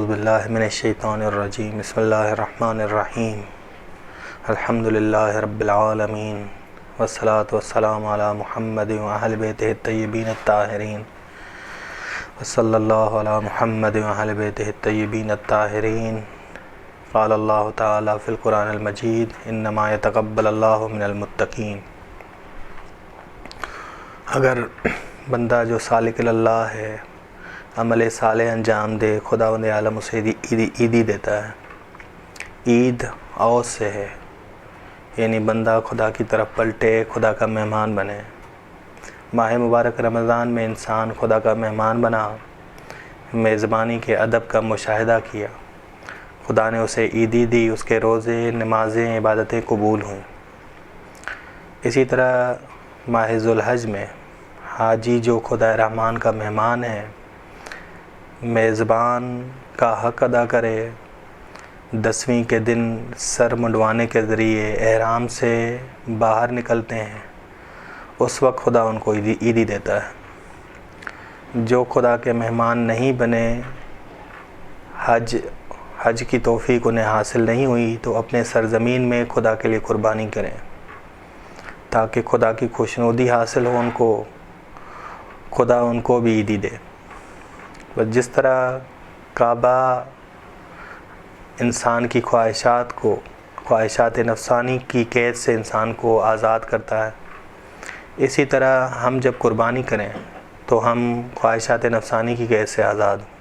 اعوذ باللہ من الشیطان الرجیم بسم اللہ الرحمن الرحیم الحمدللہ رب العالمین والصلاة والسلام علی محمد واہل بیتہ الطیبین الطاہرین وصلی اللہ علی محمد واہل بیتہ الطیبین الطاہرین قال اللہ تعالی فی القرآن المجید انما یتقبل اللہ من المتقین۔ اگر بندہ جو سالک اللہ ہے عمل صالح انجام دے، خداوند عالم اسے عیدی دیتا ہے۔ عید اوس سے ہے، یعنی بندہ خدا کی طرف پلٹے، خدا کا مہمان بنے۔ ماہ مبارک رمضان میں انسان خدا کا مہمان بنا، میزبانی کے ادب کا مشاہدہ کیا، خدا نے اسے عیدی دی، اس کے روزے، نمازیں، عبادتیں قبول ہوئیں۔ اسی طرح ماہ ذوالحج میں حاجی جو خدا رحمان کا مہمان ہے، میزبان کا حق ادا کرے، 10ویں کے دن سر منڈوانے کے ذریعے احرام سے باہر نکلتے ہیں، اس وقت خدا ان کو عیدی دیتا ہے۔ جو خدا کے مہمان نہیں بنے، حج کی توفیق انہیں حاصل نہیں ہوئی، تو اپنے سرزمین میں خدا کے لیے قربانی کریں تاکہ خدا کی خوشنودی حاصل ہو، ان کو خدا ان کو بھی عیدی دے۔ بس جس طرح کعبہ انسان کی خواہشات نفسانی کی قید سے انسان کو آزاد کرتا ہے، اسی طرح ہم جب قربانی کریں تو ہم خواہشات نفسانی کی قید سے آزاد ہوں۔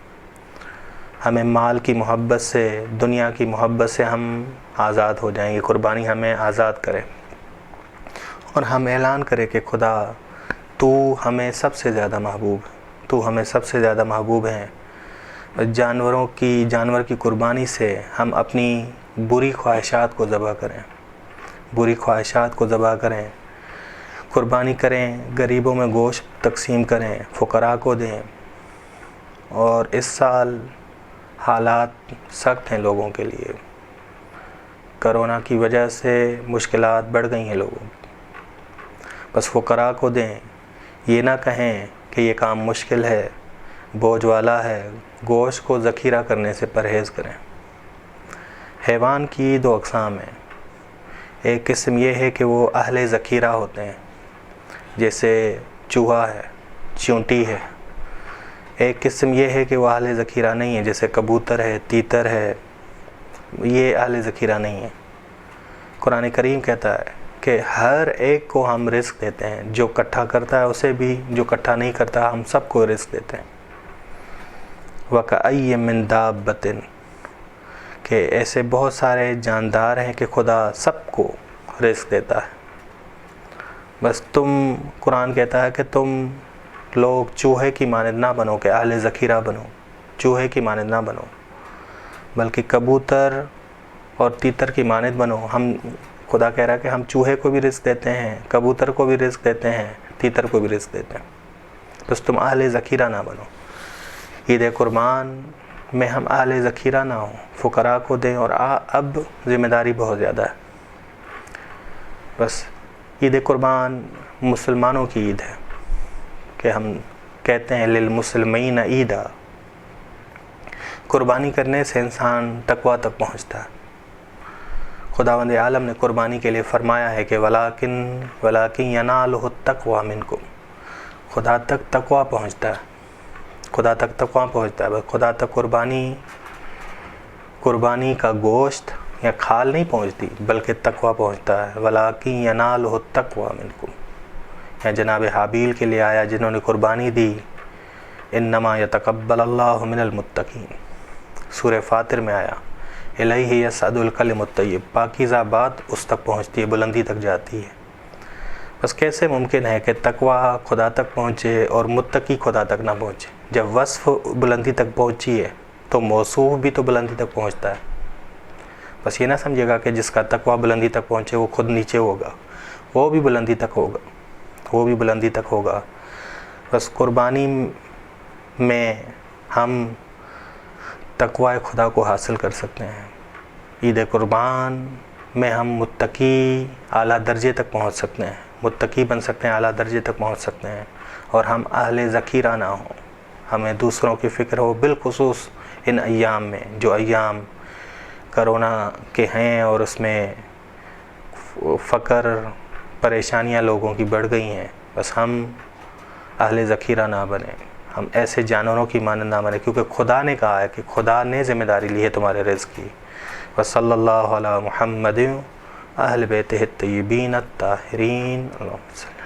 ہمیں مال کی محبت سے، دنیا کی محبت سے ہم آزاد ہو جائیں گے، قربانی ہمیں آزاد کرے اور ہم اعلان کریں کہ خدا تو ہمیں سب سے زیادہ محبوب ہے، تو ہمیں سب سے زیادہ محبوب ہیں۔ جانور کی قربانی سے ہم اپنی بری خواہشات کو ذبح کریں، قربانی کریں، غریبوں میں گوشت تقسیم کریں، فقراء کو دیں۔ اور اس سال حالات سخت ہیں لوگوں کے لیے، کرونا کی وجہ سے مشکلات بڑھ گئی ہیں لوگوں کی، بس فقراء کو دیں۔ یہ نہ کہیں کہ یہ کام مشکل ہے، بوجھ والا ہے، گوشت کو ذخیرہ کرنے سے پرہیز کریں۔ حیوان کی 2 اقسام ہیں، ایک قسم یہ ہے کہ وہ اہل ذخیرہ ہوتے ہیں، جیسے چوہا ہے، چیونٹی ہے۔ ایک قسم یہ ہے کہ وہ اہل ذخیرہ نہیں ہے، جیسے کبوتر ہے، تیتر ہے، یہ اہل ذخیرہ نہیں ہے۔ قرآن کریم کہتا ہے کہ ہر ایک کو ہم رزق دیتے ہیں، جو اکٹھا کرتا ہے اسے بھی، جو اکٹھا نہیں کرتا ہم سب کو رزق دیتے ہیں۔ وَكَأَيٍّ مِّن دَابَّةٍ، کہ ایسے بہت سارے جاندار ہیں کہ خدا سب کو رزق دیتا ہے۔ بس قرآن کہتا ہے کہ تم لوگ چوہے کی مانند نہ بنو، کہ اہل ذخیرہ بنو، چوہے کی مانند نہ بنو، بلکہ کبوتر اور تیتر کی مانند بنو۔ خدا کہہ رہا ہے کہ ہم چوہے کو بھی رزق دیتے ہیں، کبوتر کو بھی رزق دیتے ہیں، تیتر کو بھی رزق دیتے ہیں، بس تم اہل ذخیرہ نہ بنو۔ عید قربان میں ہم اہل ذخیرہ نہ ہوں، فقراء کو دیں۔ اور اب ذمہ داری بہت زیادہ ہے۔ بس عید قربان مسلمانوں کی عید ہے، کہ ہم کہتے ہیں للمسلمین عیدا۔ قربانی کرنے سے انسان تقویٰ تک پہنچتا ہے۔ خداوند عالم نے قربانی کے لیے فرمایا ہے کہ وَلَٰكِن يَنَالُهُ التَّقْوَىٰ مِنْكُمْ، خدا تک تقویٰ پہنچتا ہے، خدا تک تقویٰ پہنچتا ہے۔ خدا تک قربانی کا گوشت یا کھال نہیں پہنچتی، بلکہ تقویٰ پہنچتا ہے۔ وَلَٰكِن يَنَالُهُ التَّقْوَىٰ مِنْكُمْ، یا جناب حابیل کے لیے آیا جنہوں نے قربانی دی، انما یتقبل اللہ من المتقین، سورہ فاطر میں آیا، الیہ یصعد الکلم الطیب، پاکیزہ بات اس تک پہنچتی ہے، بلندی تک جاتی ہے۔ بس کیسے ممکن ہے کہ تقویٰ خدا تک پہنچے اور متقی خدا تک نہ پہنچے؟ جب وصف بلندی تک پہنچی ہے تو موصوف بھی تو بلندی تک پہنچتا ہے۔ بس یہ نہ سمجھے گا کہ جس کا تقویٰ بلندی تک پہنچے وہ خود نیچے ہوگا، وہ بھی بلندی تک ہوگا، بس قربانی میں ہم تقویٰ خدا کو حاصل کر سکتے ہیں۔ عید قربان میں ہم متقی اعلیٰ درجے تک پہنچ سکتے ہیں، متقی بن سکتے ہیں، اعلیٰ درجے تک پہنچ سکتے ہیں، اور ہم اہل ذخیرہ نہ ہوں، ہمیں دوسروں کی فکر ہو، بالخصوص ان ایام میں، جو ایام کرونا کے ہیں اور اس میں فقر پریشانیاں لوگوں کی بڑھ گئی ہیں، بس ہم اہل ذخیرہ نہ بنیں، ہم ایسے جانوروں کی مانند نہ بنیں، کیونکہ خدا نے کہا ہے کہ خدا نے ذمہ داری لی ہے تمہارے رزق کی۔ وصلی اللہ علی محمد اہل بیتہ الطیبین الطاہرین۔ اللہم صلی